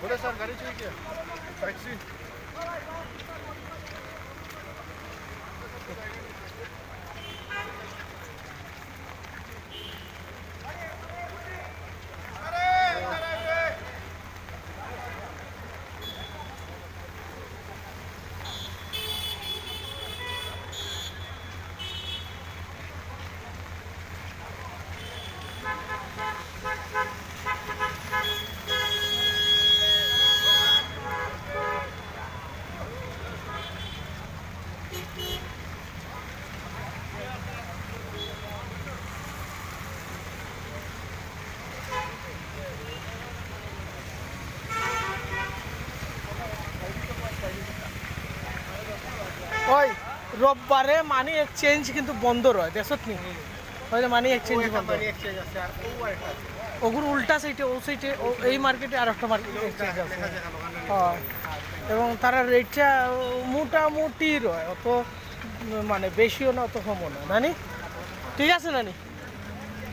sir गाड़ी चाहिए taxi ওই রোববারে মানি এক্সচেঞ্জ কিন্তু বন্ধ রয় দেখছত নি ওই যে মানি এক্সচেঞ্জ বন্ধ ওগুর উল্টা সাইডে ও সাইডে এই মার্কেটে আর একটা মার্কেট এক্সচেঞ্জ আছে হয় এবং তারা রেটটা মোটামুটি রয় অত মানে বেশিও না অত কমও না নানি ঠিক আছে নানি